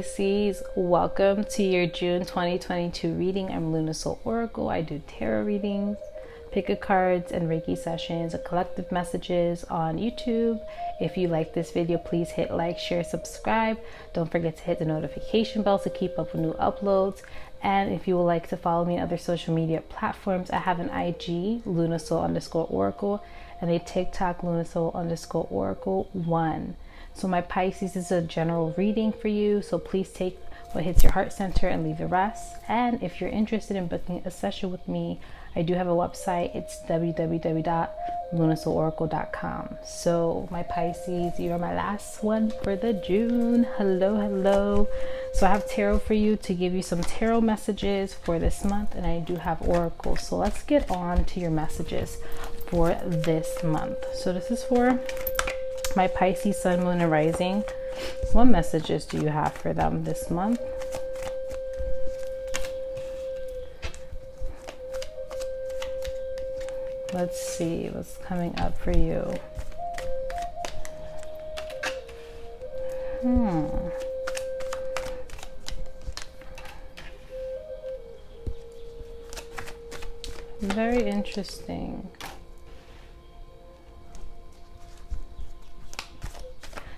Pisces, welcome to your June 2022 reading. I'm Luna Soul Oracle. I do tarot readings, pick a cards, and Reiki sessions, collective messages on YouTube. If you like this video, please hit like, share, subscribe. Don't forget to hit the notification bell to keep up with new uploads. And if you would like to follow me on other social media platforms, I have an IG, lunasoul_oracle, and a TikTok, lunasoul_oracle1. So my Pisces is a general reading for you, so please take what hits your heart center and leave the rest. And if you're interested in booking a session with me, I do have a website. It's www.lunasoulOracle.com. So my Pisces, you are my last one for the June. Hello. So I have tarot for you to give you some tarot messages for this month, and I do have oracles. So let's get on to your messages for this month. So this is for my Pisces, Sun, Moon, and Rising. What messages do you have for them this month? Let's see what's coming up for you. Very interesting.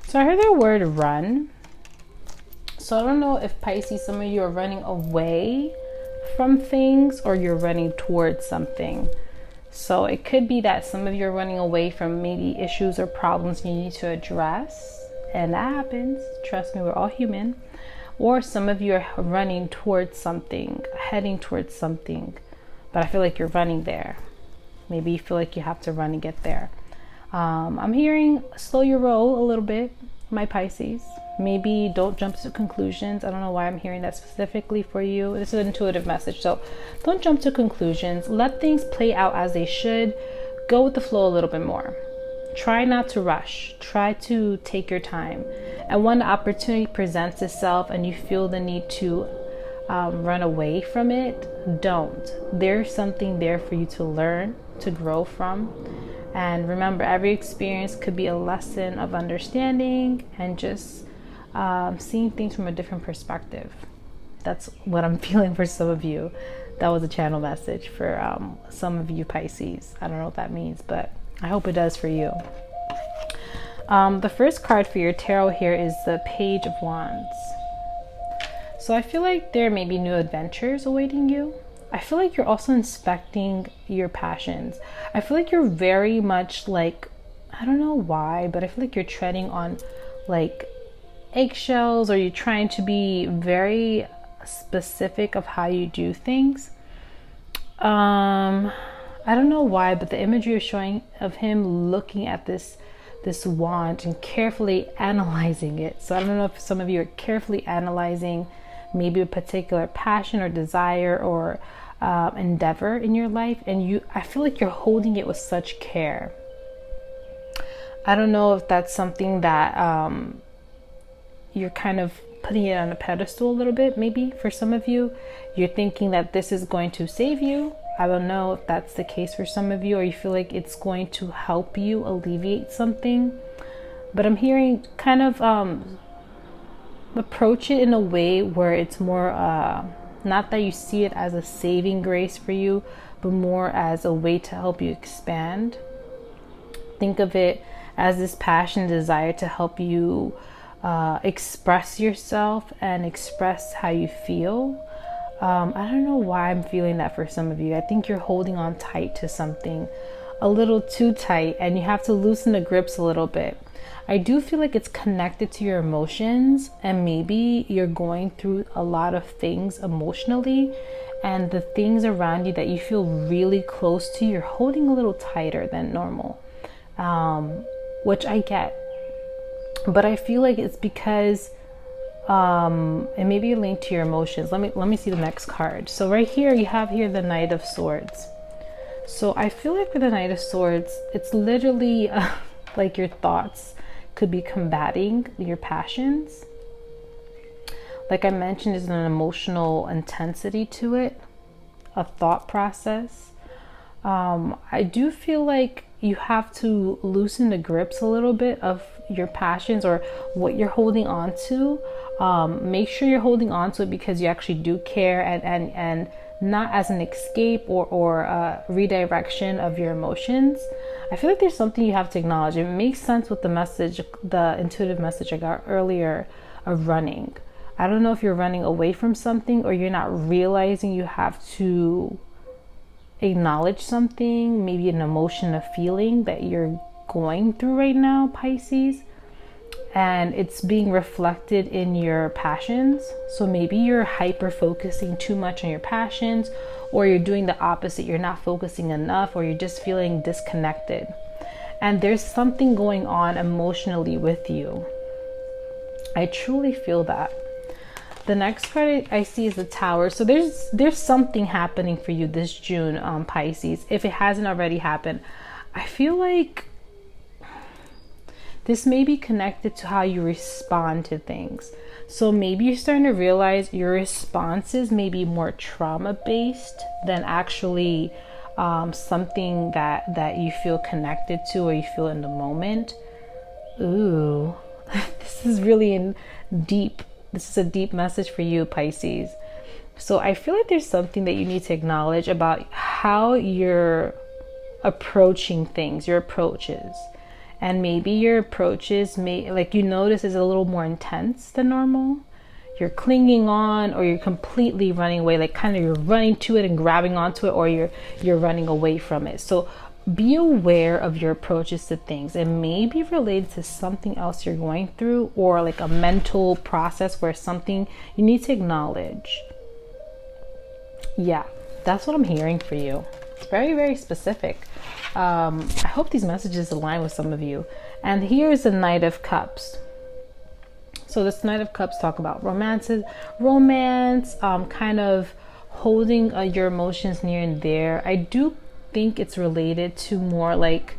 So I heard the word run. So I don't know if Pisces, some of you are running away from things or you're running towards something. So it could be that some of you are running away from maybe issues or problems you need to address. And that happens. Trust me, we're all human. Or some of you are running towards something, heading towards something. But I feel like you're running there. Maybe you feel like you have to run and get there. I'm hearing slow your roll a little bit, my Pisces. Maybe don't jump to conclusions. I don't know why I'm hearing that specifically for you. This is an intuitive message, so don't jump to conclusions. Let things play out as they should. Go with the flow a little bit more. Try not to rush. Try to take your time. And when the opportunity presents itself and you feel the need to run away from it, don't. There's something there for you to learn, to grow from. And remember, every experience could be a lesson of understanding and just seeing things from a different perspective. That's what I'm feeling for some of you. That was a channel message for some of you Pisces. I don't know what that means, but I hope it does for you. The first card for your tarot here is the Page of Wands. So I feel like there may be new adventures awaiting you. I feel like you're also inspecting your passions. I feel like you're very much like, I don't know why, but I feel like you're treading on like eggshells, or you're trying to be very specific of how you do things. I don't know why, but the imagery you're showing of him looking at this wand and carefully analyzing it. So I don't know if some of you are carefully analyzing maybe a particular passion or desire or endeavor in your life, and I feel like you're holding it with such care. I don't know if that's something that you're kind of putting it on a pedestal a little bit. Maybe for some of you, you're thinking that this is going to save you. I don't know if that's the case for some of you, or you feel like it's going to help you alleviate something. But I'm hearing kind of approach it in a way where it's more not that you see it as a saving grace for you, but more as a way to help you expand. Think of it as this passion, desire to help you express yourself and express how you feel. I don't know why I'm feeling that for some of you. I think you're holding on tight to something a little too tight, and you have to loosen the grips a little bit. I do feel like it's connected to your emotions, and maybe you're going through a lot of things emotionally, and the things around you that you feel really close to, you're holding a little tighter than normal, which I get. But I feel like it's because it may be linked to your emotions. Let me see the next card. So right here you have here the Knight of Swords. So I feel like with the Knight of Swords, it's literally like your thoughts could be combating your passions. Like I mentioned, there's an emotional intensity to it, a thought process. I do feel like you have to loosen the grips a little bit of your passions or what you're holding on to. Make sure you're holding on to it because you actually do care, and not as an escape or a redirection of your emotions. I feel like there's something you have to acknowledge. It makes sense with the message, the intuitive message I got earlier of running. I don't know if you're running away from something or you're not realizing you have to acknowledge something, maybe an emotion, a feeling that you're going through right now, Pisces. And it's being reflected in your passions. So maybe you're hyper focusing too much on your passions, or you're doing the opposite. You're not focusing enough, or you're just feeling disconnected. And there's something going on emotionally with you. I truly feel that. The next card I see is the Tower. So there's something happening for you this June, Pisces. If it hasn't already happened, I feel like this may be connected to how you respond to things. So maybe you're starting to realize your responses may be more trauma-based than actually something that you feel connected to or you feel in the moment. Ooh, this is really deep. This is a deep message for you, Pisces. So I feel like there's something that you need to acknowledge about how you're approaching things, your approaches. And maybe your approaches like you notice is a little more intense than normal. You're clinging on, or you're completely running away, like kind of you're running to it and grabbing onto it, or you're running away from it. So be aware of your approaches to things. It may be related to something else you're going through, or like a mental process where something you need to acknowledge. Yeah, that's what I'm hearing for you. It's very, very specific. I hope these messages align with some of you. And here's the Knight of Cups. So this Knight of Cups talk about romance, kind of holding your emotions near and there. I do think it's related to more like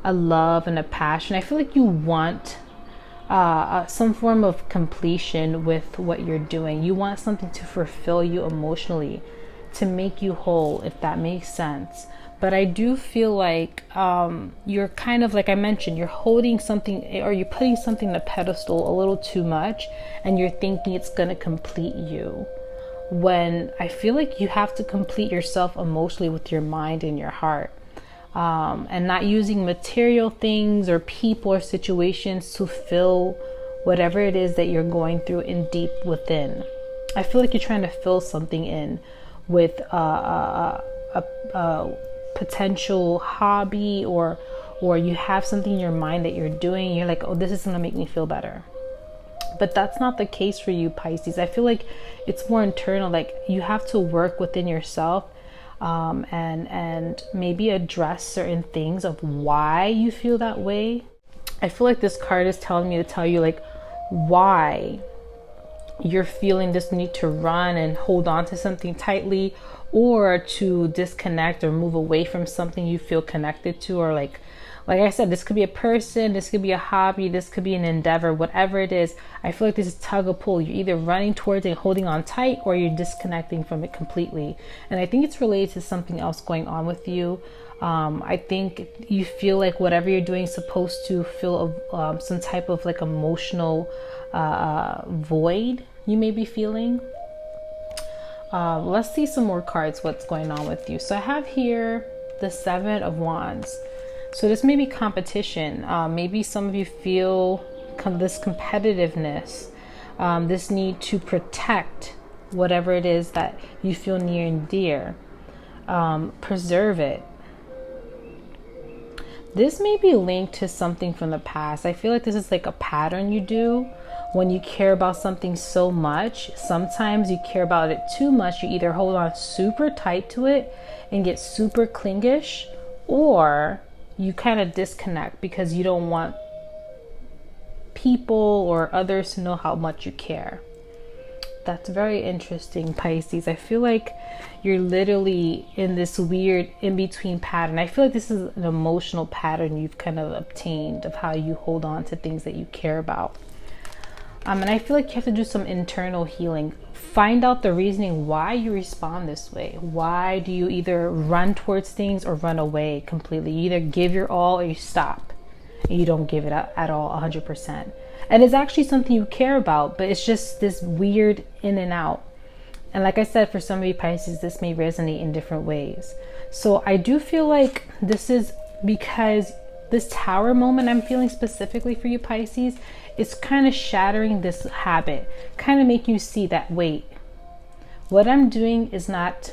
a love and a passion. I feel like you want some form of completion with what you're doing. You want something to fulfill you emotionally, to make you whole, if that makes sense. But I do feel like you're kind of, like I mentioned, you're holding something, or you're putting something on a pedestal a little too much, and you're thinking it's going to complete you. When I feel like you have to complete yourself emotionally with your mind and your heart, and not using material things or people or situations to fill whatever it is that you're going through in deep within. I feel like you're trying to fill something in with a potential hobby, or you have something in your mind that you're doing. You're like, oh, this is gonna make me feel better. But that's not the case for you, Pisces. I feel like it's more internal. Like you have to work within yourself, and maybe address certain things of why you feel that way. I feel like this card is telling me to tell you like why you're feeling this need to run and hold on to something tightly, or to disconnect or move away from something you feel connected to. Or like I said, this could be a person, this could be a hobby, this could be an endeavor, whatever it is. I feel like this is tug of pull. You're either running towards it, holding on tight, or you're disconnecting from it completely. And I think it's related to something else going on with you. I think you feel like whatever you're doing is supposed to fill some type of like emotional void you may be feeling. Let's see some more cards, what's going on with you. So I have here the Seven of Wands. So this may be competition. Maybe some of you feel this competitiveness, this need to protect whatever it is that you feel near and dear. Preserve it. This may be linked to something from the past. I feel like this is like a pattern you do when you care about something so much. Sometimes you care about it too much. You either hold on super tight to it and get super clingish, or you kind of disconnect because you don't want people or others to know how much you care. That's very interesting, Pisces. I feel like you're literally in this weird in-between pattern. I feel like this is an emotional pattern you've kind of obtained of how you hold on to things that you care about. And I feel like you have to do some internal healing. Find out the reasoning why you respond this way. Why do you either run towards things or run away completely? You either give your all or you stop. And you don't give it up at all 100%. And it's actually something you care about, but it's just this weird in and out. And like I said, for some of you Pisces, this may resonate in different ways. So I do feel like this is because this Tower moment I'm feeling specifically for you Pisces, it's kind of shattering this habit, kind of make you see that, wait, what I'm doing is not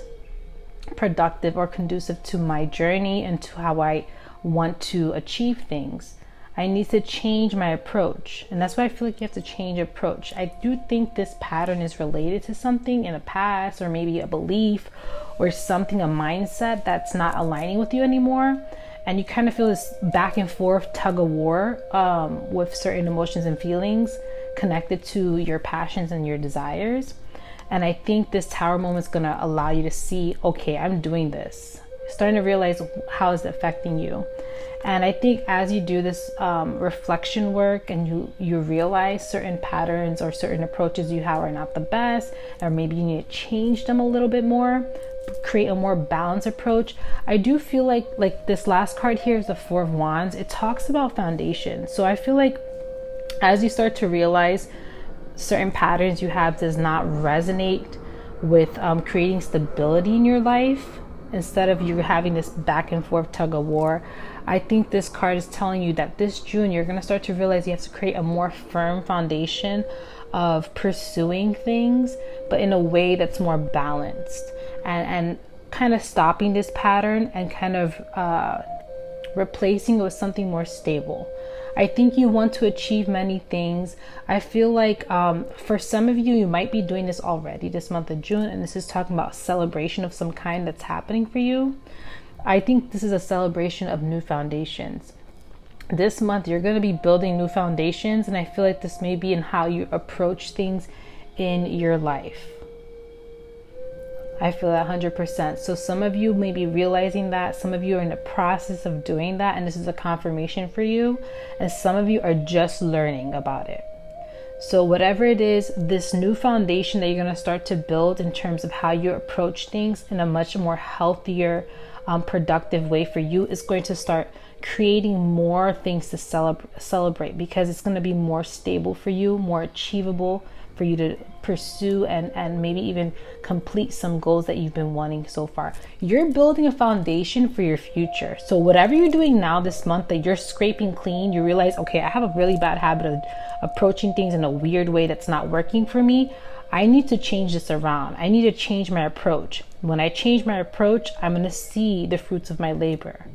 productive or conducive to my journey and to how I want to achieve things. I need to change my approach. And that's why I feel like you have to change approach. I do think this pattern is related to something in the past, or maybe a belief or something, a mindset that's not aligning with you anymore. And you kind of feel this back and forth tug of war with certain emotions and feelings connected to your passions and your desires. And I think this Tower moment is going to allow you to see, okay, I'm doing this. Starting to realize how is it affecting you. And I think as you do this reflection work and you realize certain patterns or certain approaches you have are not the best, or maybe you need to change them a little bit more, create a more balanced approach. I do feel like this last card here is the Four of Wands. It talks about foundation. So I feel like as you start to realize certain patterns you have does not resonate with creating stability in your life, instead of you having this back and forth tug of war, I think this card is telling you that this June you're going to start to realize you have to create a more firm foundation of pursuing things, but in a way that's more balanced, and kind of stopping this pattern and kind of replacing it with something more stable. I think you want to achieve many things. I feel like for some of you, you might be doing this already this month of June, and this is talking about celebration of some kind that's happening for you. I think this is a celebration of new foundations. This month, you're going to be building new foundations, and I feel like this may be in how you approach things in your life. I feel that 100%. So some of you may be realizing that, some of you are in the process of doing that, and this is a confirmation for you, and some of you are just learning about it. So whatever it is, this new foundation that you're going to start to build in terms of how you approach things in a much more healthier, productive way for you is going to start creating more things to celebrate, because it's going to be more stable for you, more achievable for you to pursue, and maybe even complete some goals that you've been wanting so far. You're building a foundation for your future. So whatever you're doing now this month that you're scraping clean, you realize, okay, I have a really bad habit of approaching things in a weird way that's not working for me. I need to change this around. I need to change my approach. When I change my approach, I'm going to see the fruits of my labor.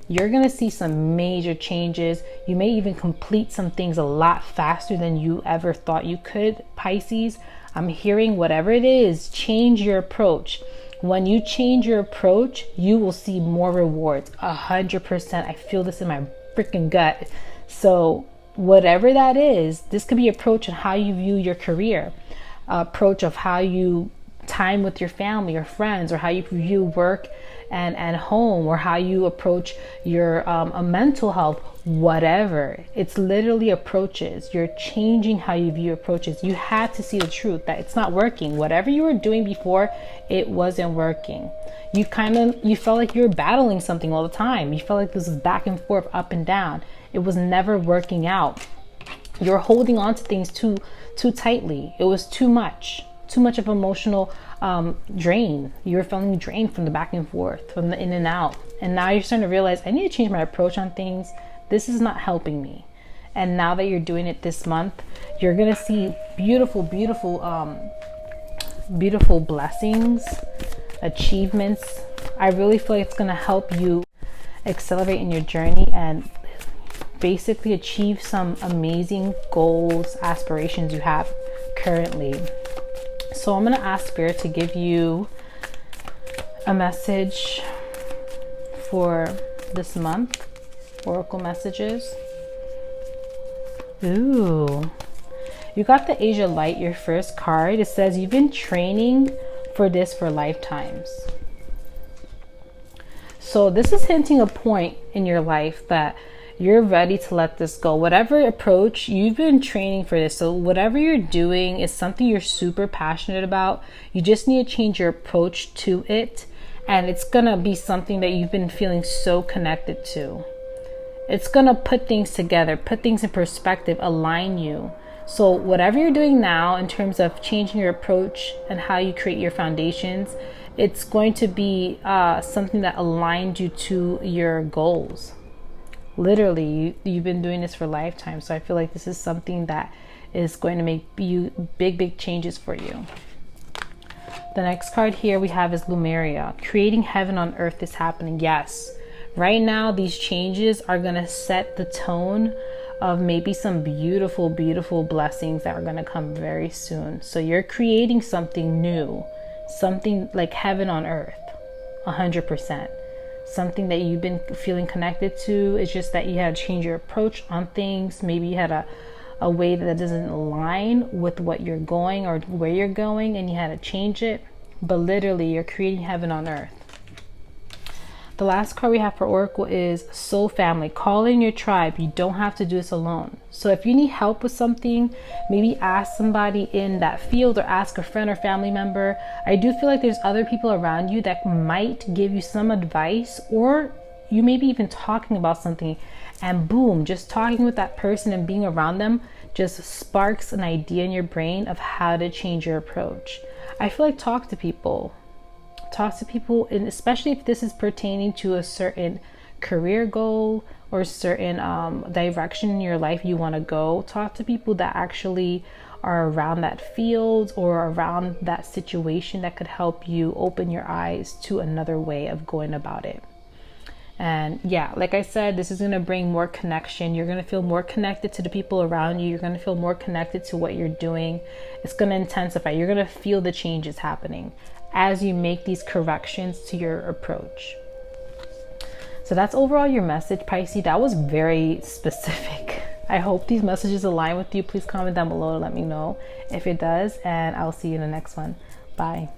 You're going to see some major changes. You may even complete some things a lot faster than you ever thought you could, Pisces. I'm hearing whatever it is, change your approach. When you change your approach, you will see more rewards. 100%. I feel this in my freaking gut. So whatever that is, this could be approach on how you view your career, approach of how you time with your family or friends, or how you view work and home, or how you approach your mental health, whatever. It's literally approaches. You're changing how you view approaches. You had to see the truth that it's not working. Whatever you were doing before, it wasn't working. You felt like you were battling something all the time. You felt like this was back and forth, up and down. It was never working out. You're holding on to things too tightly. It was too much of emotional drain. You were feeling drained from the back and forth, from the in and out. And now you're starting to realize, I need to change my approach on things. This is not helping me. And now that you're doing it this month, you're going to see beautiful blessings, achievements. I really feel like it's going to help you accelerate in your journey and basically achieve some amazing goals, aspirations you have currently. So I'm going to ask Spirit to give you a message for this month. Oracle messages. Ooh. You got the Asia Light, your first card. It says you've been training for this for lifetimes. So this is hinting a point in your life that you're ready to let this go. Whatever approach, you've been training for this. So whatever you're doing is something you're super passionate about. You just need to change your approach to it. And it's going to be something that you've been feeling so connected to. It's going to put things together, put things in perspective, align you. So whatever you're doing now in terms of changing your approach and how you create your foundations, it's going to be something that aligned you to your goals. Literally, you've been doing this for a lifetime. So I feel like this is something that is going to make you big changes for you. The next card here we have is Lumeria. Creating heaven on earth is happening. Yes. Right now, these changes are going to set the tone of maybe some beautiful blessings that are going to come very soon. So you're creating something new, something like heaven on earth, 100%. Something that you've been feeling connected to. It's just that you had to change your approach on things. Maybe you had a way that doesn't align with what you're going or where you're going, and you had to change it. But literally, you're creating heaven on earth. The last card we have for Oracle is Soul Family. Call in your tribe. You don't have to do this alone. So if you need help with something, maybe ask somebody in that field or ask a friend or family member. I do feel like there's other people around you that might give you some advice, or you may be even talking about something and boom, just talking with that person and being around them just sparks an idea in your brain of how to change your approach. I feel like talk to people, and especially if this is pertaining to a certain career goal or certain direction in your life you want to go. Talk to people that actually are around that field or around that situation that could help you open your eyes to another way of going about it. And yeah, like I said, this is going to bring more connection. You're going to feel more connected to the people around you. You're going to feel more connected to what you're doing. It's going to intensify. You're going to feel the changes happening as you make these corrections to your approach. So that's overall your message, Pisces. That was very specific. I hope these messages align with you. Please comment down below to let me know if it does, and I'll see you in the next one. Bye.